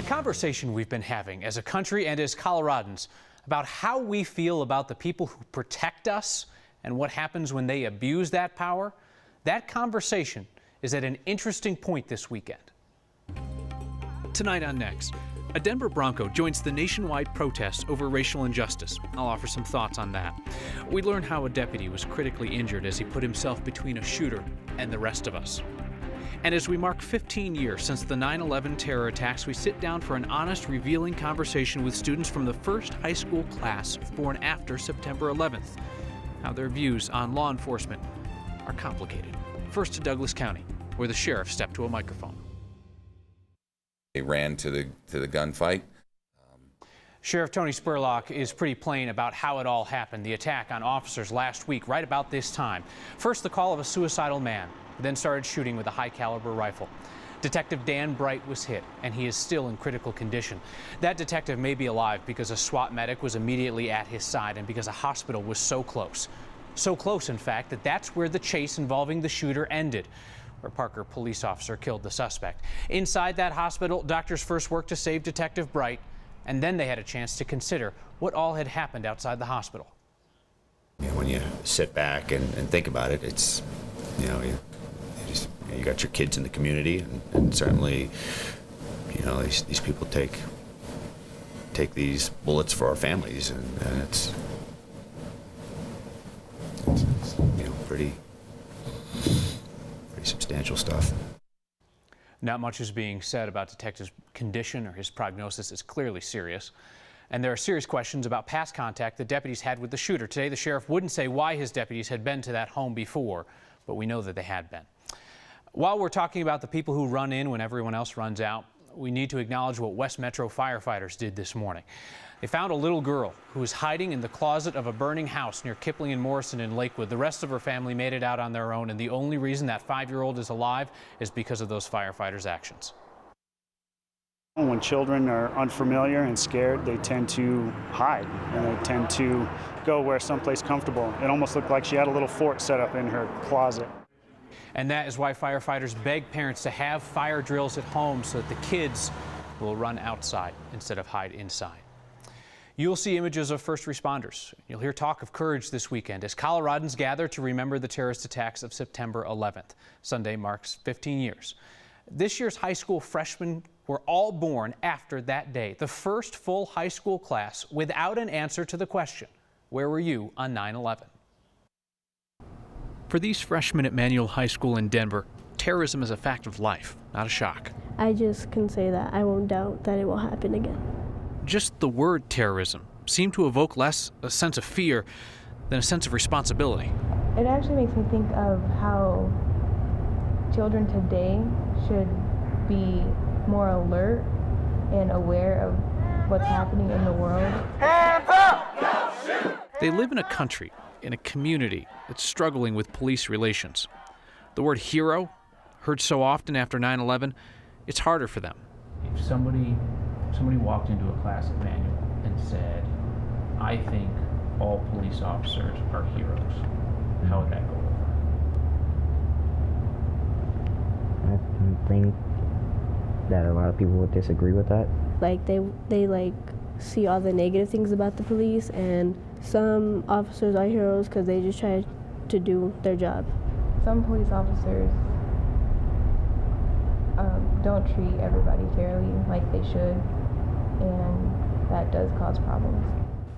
conversation we've been having as a country and as Coloradans about how we feel about the people who protect us and what happens when they abuse that power, that conversation is at an interesting point this weekend. Tonight on Next, a Denver Bronco joins the nationwide protest over racial injustice. I'll offer some thoughts on that. We learn how a deputy was critically injured as he put himself between a shooter and the rest of us. And as we mark 15 years since the 9/11 terror attacks, we sit down for an honest, revealing conversation with students from the first high school class born after September 11th. How their views on law enforcement are complicated. First to Douglas County, where the sheriff stepped to a microphone. They ran to the gunfight. Sheriff Tony Spurlock is pretty plain about how it all happened. The attack on officers last week, right about this time. First, the call of a suicidal man, who then started shooting with a high-caliber rifle. Detective Dan Bright was hit, and he is still in critical condition. That detective may be alive because a SWAT medic was immediately at his side and because a hospital was so close. So close, in fact, that that's where the chase involving the shooter ended, where Parker police officer killed the suspect. Inside that hospital, doctors first worked to save Detective Bright, and then they had a chance to consider what all had happened outside the hospital. When you sit back and think about it, it's, you got your kids in the community, and certainly, these people take these bullets for our families, and it's pretty substantial stuff. Not much is being said about Detective's condition or his prognosis is clearly serious. And there are serious questions about past contact the deputies had with the shooter. Today, the sheriff wouldn't say why his deputies had been to that home before, but we know that they had been. While we're talking about the people who run in when everyone else runs out, we need to acknowledge what West Metro firefighters did this morning. They found a little girl who was hiding in the closet of a burning house near Kipling and Morrison in Lakewood. The rest of her family made it out on their own, and the only reason that 5-year-old is alive is because of those firefighters' actions. When children are unfamiliar and scared, they tend to hide, and they tend to go where someplace comfortable. It almost looked like she had a little fort set up in her closet. And that is why firefighters beg parents to have fire drills at home so that the kids will run outside instead of hide inside. You'll see images of first responders. You'll hear talk of courage this weekend as Coloradans gather to remember the terrorist attacks of September 11th. Sunday marks 15 years. This year's high school freshmen were all born after that day, the first full high school class without an answer to the question, where were you on 9/11? For these freshmen at Manual High School in Denver, terrorism is a fact of life, not a shock. I just can say that I won't doubt that it will happen again. Just the word terrorism seemed to evoke less a sense of fear than a sense of responsibility. It actually makes me think of how children today should be more alert and aware of what's happening in the world. Hands up! They live in a country, in a community that's struggling with police relations. The word hero, heard so often after 9/11, it's harder for them. If somebody walked into a class at Manual and said, I think all police officers are heroes, how would that go over? I think that a lot of people would disagree with that. Like they see all the negative things about the police, and some officers are heroes because they just try to do their job. Some police officers don't treat everybody fairly like they should, and that does cause problems.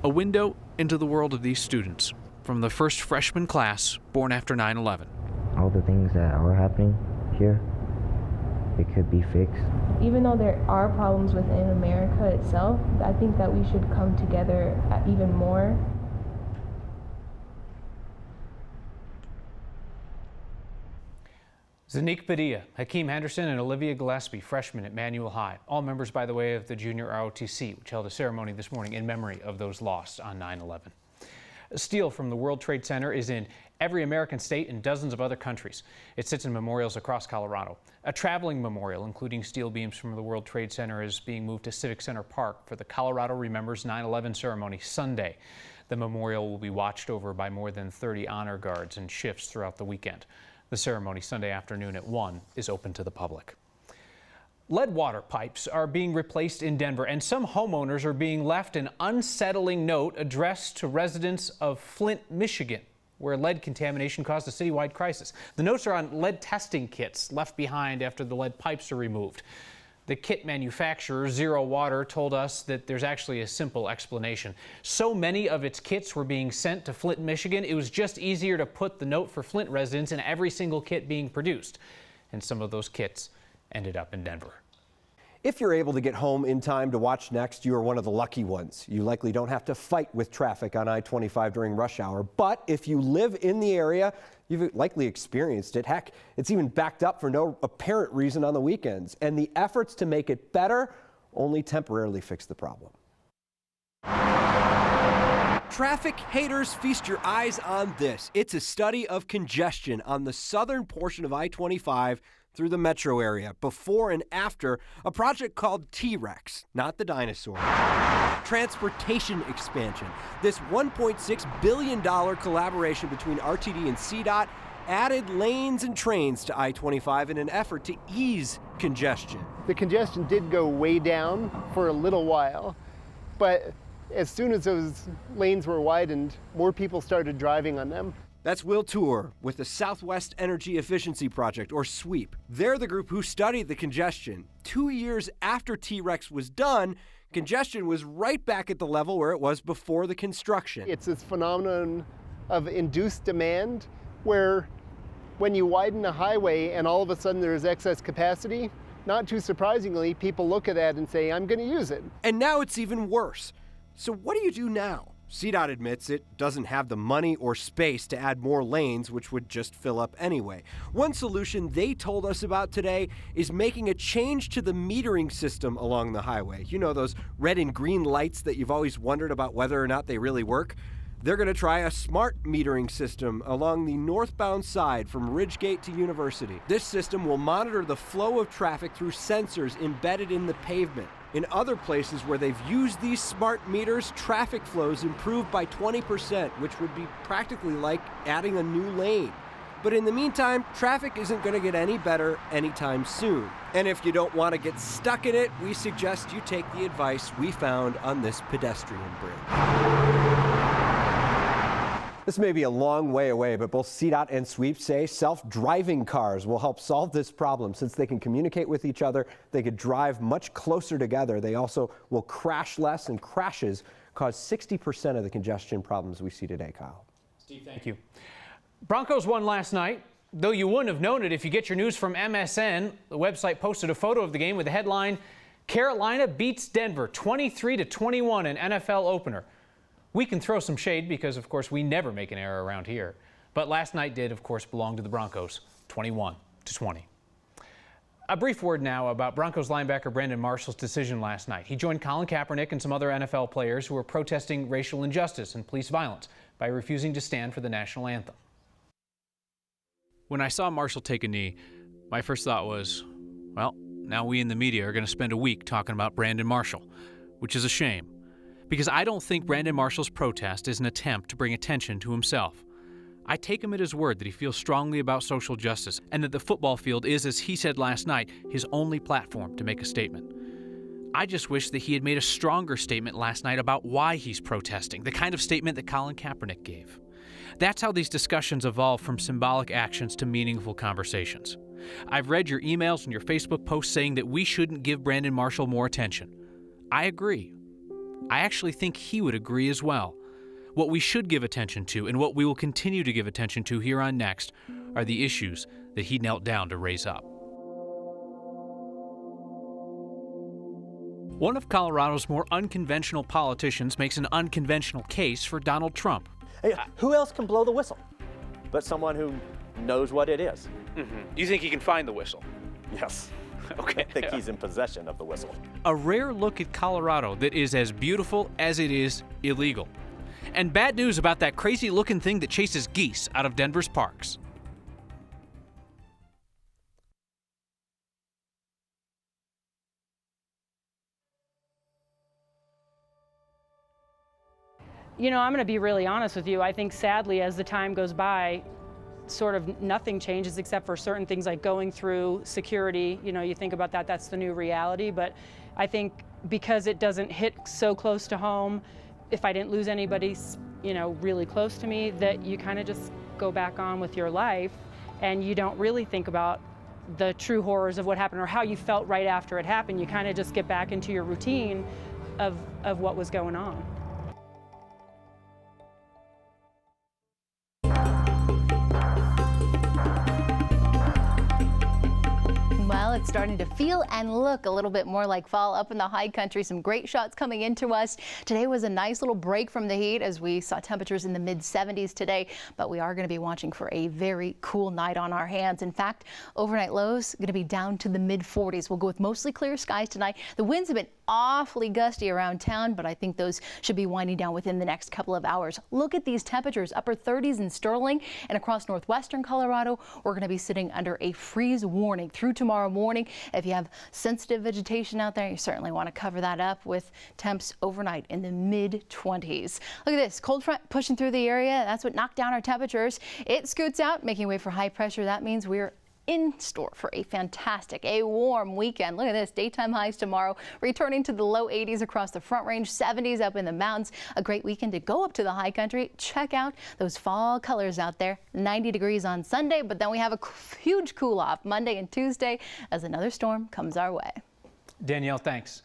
A window into the world of these students from the first freshman class born after 9/11. All the things that are happening here, it could be fixed. Even though there are problems within America itself, I think that we should come together even more. Zanique Padilla, Hakeem Henderson, and Olivia Gillespie, freshmen at Manual High. All members, by the way, of the Junior ROTC, which held a ceremony this morning in memory of those lost on 9/11. Steel from the World Trade Center is in every American state and dozens of other countries. It sits in memorials across Colorado. A traveling memorial, including steel beams from the World Trade Center, is being moved to Civic Center Park for the Colorado Remembers 9/11 ceremony Sunday. The memorial will be watched over by more than 30 honor guards in shifts throughout the weekend. The ceremony Sunday afternoon at 1 is open to the public. Lead water pipes are being replaced in Denver, and some homeowners are being left an unsettling note addressed to residents of Flint, Michigan, where lead contamination caused a citywide crisis. The notes are on lead testing kits left behind after the lead pipes are removed. The kit manufacturer, Zero Water, told us that there's actually a simple explanation. So many of its kits were being sent to Flint, Michigan, it was just easier to put the note for Flint residents in every single kit being produced. And some of those kits ended up in Denver. If you're able to get home in time to watch next, you are one of the lucky ones. You likely don't have to fight with traffic on I-25 during rush hour. But if you live in the area, you've likely experienced it. Heck, it's even backed up for no apparent reason on the weekends. And the efforts to make it better only temporarily fix the problem. Traffic haters, feast your eyes on this. It's a study of congestion on the southern portion of I-25 through the metro area, before and after a project called T-Rex, not the dinosaur. Transportation expansion. This $1.6 billion collaboration between RTD and CDOT added lanes and trains to I-25 in an effort to ease congestion. The congestion did go way down for a little while, but as soon as those lanes were widened, more people started driving on them. That's Will Tour with the Southwest Energy Efficiency Project, or SWEEP. They're the group who studied the congestion. 2 years after T-Rex was done, congestion was right back at the level where it was before the construction. It's this phenomenon of induced demand where when you widen a highway and all of a sudden there's excess capacity, not too surprisingly, people look at that and say, I'm going to use it. And now it's even worse. So what do you do now? CDOT admits it doesn't have the money or space to add more lanes, which would just fill up anyway. One solution they told us about today is making a change to the metering system along the highway. You know, those red and green lights that you've always wondered about whether or not they really work? They're going to try a smart metering system along the northbound side from Ridgegate to University. This system will monitor the flow of traffic through sensors embedded in the pavement. In other places where they've used these smart meters, traffic flows improved by 20%, which would be practically like adding a new lane. But in the meantime, traffic isn't going to get any better anytime soon. And if you don't want to get stuck in it, we suggest you take the advice we found on this pedestrian bridge. This may be a long way away, but both CDOT and SWEEP say self-driving cars will help solve this problem. Since they can communicate with each other, they could drive much closer together. They also will crash less, and crashes cause 60% of the congestion problems we see today, Kyle. Steve, thank you. Broncos won last night. Though you wouldn't have known it if you get your news from MSN, the website posted a photo of the game with the headline, Carolina beats Denver 23-21 in NFL opener. We can throw some shade because, of course, we never make an error around here. But last night did, of course, belong to the Broncos, 21-20. A brief word now about Broncos linebacker Brandon Marshall's decision last night. He joined Colin Kaepernick and some other NFL players who were protesting racial injustice and police violence by refusing to stand for the national anthem. When I saw Marshall take a knee, my first thought was, well, now we in the media are going to spend a week talking about Brandon Marshall, which is a shame. Because I don't think Brandon Marshall's protest is an attempt to bring attention to himself. I take him at his word that he feels strongly about social justice and that the football field is, as he said last night, his only platform to make a statement. I just wish that he had made a stronger statement last night about why he's protesting, the kind of statement that Colin Kaepernick gave. That's how these discussions evolve from symbolic actions to meaningful conversations. I've read your emails and your Facebook posts saying that we shouldn't give Brandon Marshall more attention. I agree. I actually think he would agree as well. What we should give attention to, and what we will continue to give attention to here on Next, are the issues that he knelt down to raise up. One of Colorado's more unconventional politicians makes an unconventional case for Donald Trump. Hey, who else can blow the whistle but someone who knows what it is? You think he can find the whistle? Yes. Okay. I think he's in possession of the whistle. A rare look at Colorado that is as beautiful as it is illegal. And bad news about that crazy-looking thing that chases geese out of Denver's parks. You know, I'm going to be really honest with you. I think sadly, as the time goes by, sort of nothing changes except for certain things like going through security. You know, you think about that, that's the new reality. But I think because it doesn't hit so close to home, if I didn't lose anybody, you know, really close to me, that you kind of just go back on with your life and you don't really think about the true horrors of what happened or how you felt right after it happened. You kind of just get back into your routine of what was going on. Well, it's starting to feel and look a little bit more like fall up in the high country. Some great shots coming into us. Today was a nice little break from the heat as we saw temperatures in the mid-70s today, but we are going to be watching for a very cool night on our hands. In fact, overnight lows going to be down to the mid-40s. We'll go with mostly clear skies tonight. The winds have been awfully gusty around town, but I think those should be winding down within the next couple of hours. Look at these temperatures, upper 30s in Sterling and across northwestern Colorado. We're going to be sitting under a freeze warning through tomorrow morning. If you have sensitive vegetation out there, you certainly want to cover that up with temps overnight in the mid-20s. Look at this cold front pushing through the area. That's what knocked down our temperatures. It scoots out, making way for high pressure. That means we're in store for a fantastic, warm weekend. Look at this, daytime highs tomorrow, returning to the low 80s across the Front Range, 70s up in the mountains. A great weekend to go up to the high country. Check out those fall colors out there. 90 degrees on Sunday, but then we have a huge cool off Monday and Tuesday as another storm comes our way. Danielle, thanks.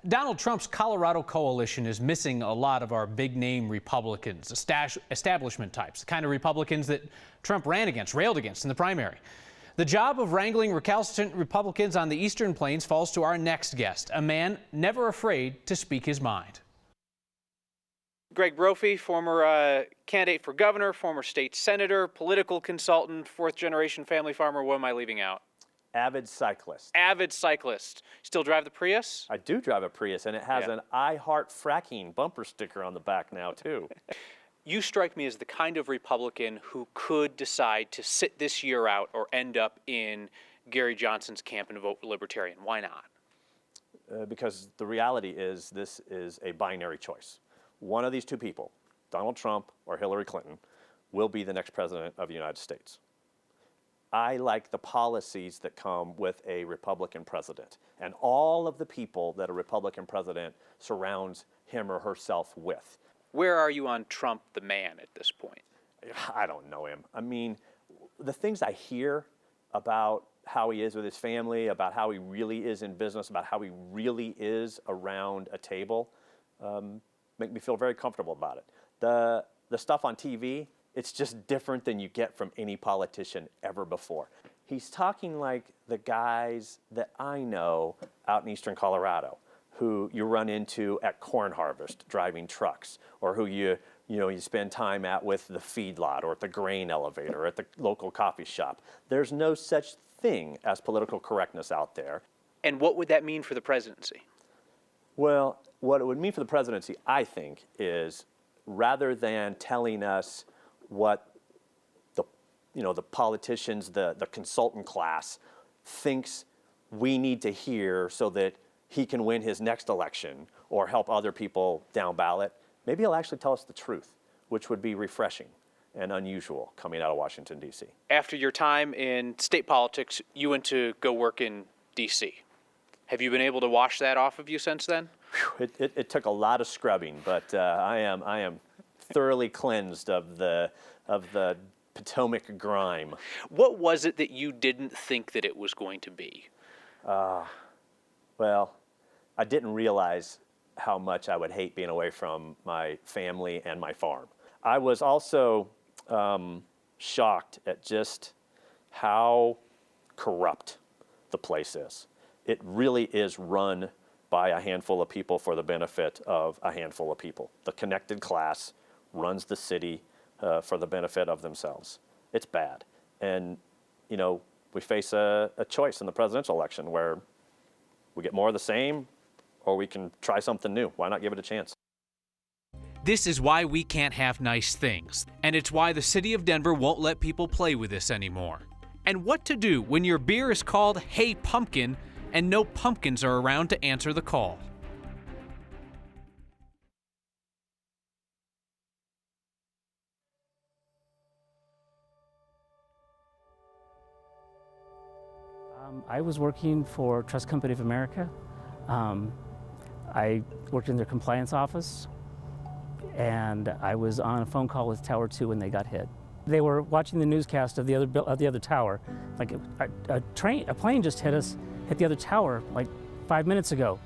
Donald Trump's Colorado coalition is missing a lot of our big-name Republicans, establishment types, the kind of Republicans that Trump ran against, railed against in the primary. The job of wrangling recalcitrant Republicans on the Eastern Plains falls to our next guest, a man never afraid to speak his mind. Greg Brophy, former candidate for governor, former state senator, political consultant, fourth-generation family farmer. What am I leaving out? Avid cyclist. Avid cyclist. Still drive the Prius? I do drive a Prius, and it has an I Heart Fracking bumper sticker on the back now, too. You strike me as the kind of Republican who could decide to sit this year out or end up in Gary Johnson's camp and vote Libertarian. Why not? Because the reality is this is a binary choice. One of these two people, Donald Trump or Hillary Clinton, will be the next president of the United States. I like the policies that come with a Republican president and all of the people that a Republican president surrounds him or herself with. Where are you on Trump the man at this point? I don't know him. I mean, the things I hear about how he is with his family, about how he really is in business, about how he really is around a table, make me feel very comfortable about it. The stuff on TV, it's just different than you get from any politician ever before. He's talking like the guys that I know out in eastern Colorado, who you run into at corn harvest driving trucks, or who you spend time at with the feedlot or at the grain elevator or at the local coffee shop. There's no such thing as political correctness out there. And what would that mean for the presidency? Well, what it would mean for the presidency, I think, is rather than telling us what the politicians, the consultant class thinks we need to hear so that he can win his next election or help other people down ballot, maybe he'll actually tell us the truth, which would be refreshing and unusual coming out of Washington, D.C. After your time in state politics, you went to go work in D.C. Have you been able to wash that off of you since then? It took a lot of scrubbing, but I am thoroughly cleansed of the Potomac grime. What was it that you didn't think that it was going to be? Well, I didn't realize how much I would hate being away from my family and my farm. I was also shocked at just how corrupt the place is. It really is run by a handful of people for the benefit of a handful of people. The connected class runs the city for the benefit of themselves. It's bad. And, we face a choice in the presidential election where we get more of the same, or we can try something new. Why not give it a chance? This is why we can't have nice things, and it's why the city of Denver won't let people play with this anymore. And what to do when your beer is called Hey Pumpkin and no pumpkins are around to answer the call. I was working for Trust Company of America. I worked in their compliance office, and I was on a phone call with Tower 2 when they got hit. They were watching the newscast of the other tower. Like a plane just hit the other tower like 5 minutes ago.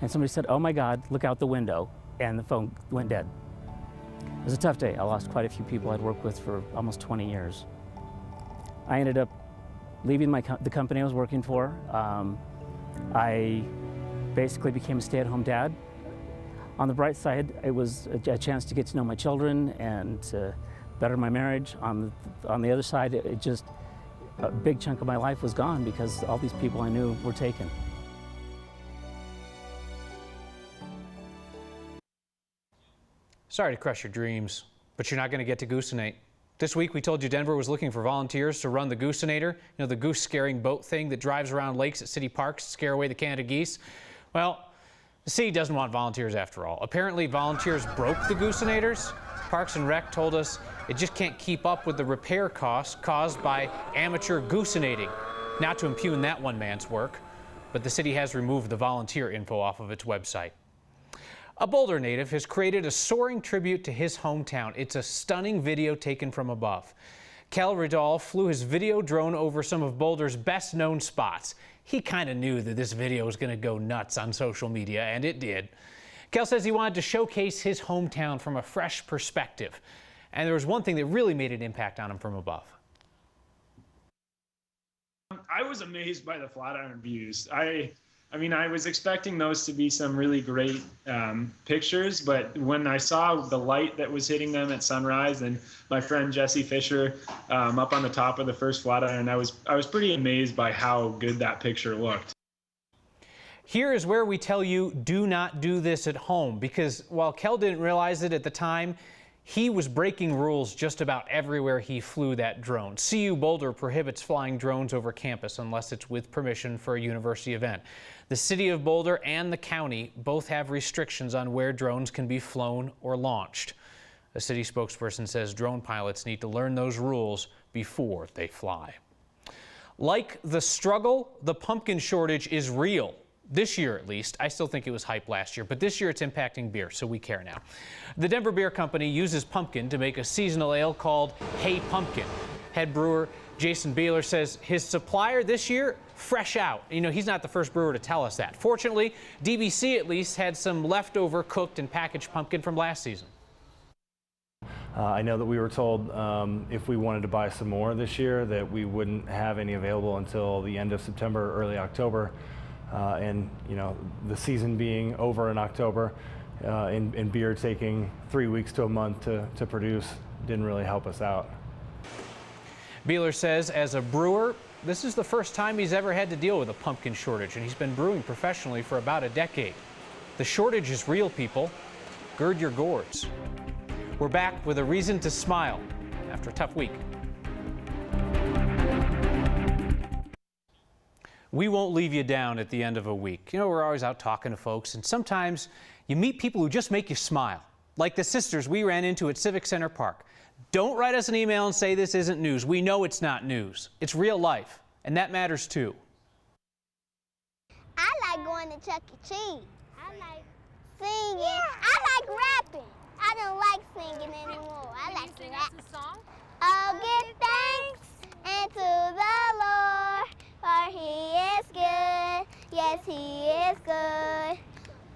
And somebody said, "Oh my God, look out the window," and the phone went dead. It was a tough day. I lost quite a few people I'd worked with for almost 20 years. I ended up leaving the company I was working for. I basically became a stay-at-home dad. On the bright side, it was a chance to get to know my children and to better my marriage. On the other side, a big chunk of my life was gone because all these people I knew were taken. Sorry to crush your dreams, but you're not going to get to Goosenate. This week we told you Denver was looking for volunteers to run the Goosenator, you know, the goose scaring boat thing that drives around lakes at city parks to scare away the Canada geese. Well, the city doesn't want volunteers after all. Apparently volunteers broke the Goosenators. Parks and Rec told us it just can't keep up with the repair costs caused by amateur goosenating. Not to impugn that one man's work, but the city has removed the volunteer info off of its website. A Boulder native has created a soaring tribute to his hometown. It's a stunning video taken from above. Kel Riddall flew his video drone over some of Boulder's best known spots. He kind of knew that this video was going to go nuts on social media, and it did. Kel says he wanted to showcase his hometown from a fresh perspective. And there was one thing that really made an impact on him from above. I was amazed by the Flatiron views. I mean, I was expecting those to be some really great pictures, but when I saw the light that was hitting them at sunrise and my friend Jesse Fisher up on the top of the first Flatiron, I was pretty amazed by how good that picture looked. Here is where we tell you do not do this at home, because while Kel didn't realize it at the time, he was breaking rules just about everywhere he flew that drone. CU Boulder prohibits flying drones over campus unless it's with permission for a university event. The city of Boulder and the county both have restrictions on where drones can be flown or launched. A city spokesperson says drone pilots need to learn those rules before they fly. Like the struggle, the pumpkin shortage is real. This year, at least. I still think it was hype last year, but this year it's impacting beer, so we care now. The Denver Beer Company uses pumpkin to make a seasonal ale called Hey Pumpkin. Head brewer Jason Beeler says his supplier this year, fresh out. You know, he's not the first brewer to tell us that. Fortunately, DBC at least had some leftover cooked and packaged pumpkin from last season. I know that we were told if we wanted to buy some more this year that we wouldn't have any available until the end of September, early October. And you know, the season being over in October and beer taking 3 weeks to a month to produce didn't really help us out. Beeler says as a brewer, this is the first time he's ever had to deal with a pumpkin shortage, and he's been brewing professionally for about a decade. The shortage is real, people. Gird your gourds. We're back with a reason to smile after a tough week. We won't leave you down at the end of a week. You know, we're always out talking to folks, and sometimes you meet people who just make you smile, like the sisters we ran into at Civic Center Park. Don't write us an email and say this isn't news. We know it's not news. It's real life, and that matters too. I like going to Chuck E. Cheese. I like singing. Yeah. I like rapping. I don't like singing anymore. I like to rap. Song? Oh, give thanks unto the Lord, for He is good. Yes, He is good.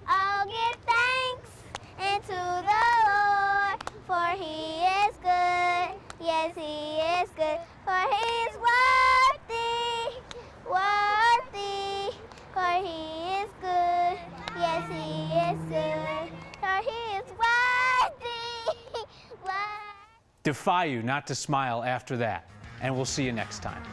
Oh, give thanks unto the Lord, for He is good. Yes, He is good. For He is worthy, worthy. For He is good. Yes, He is good. For He is worthy, worthy. Defy you not to smile after that, and we'll see you next time.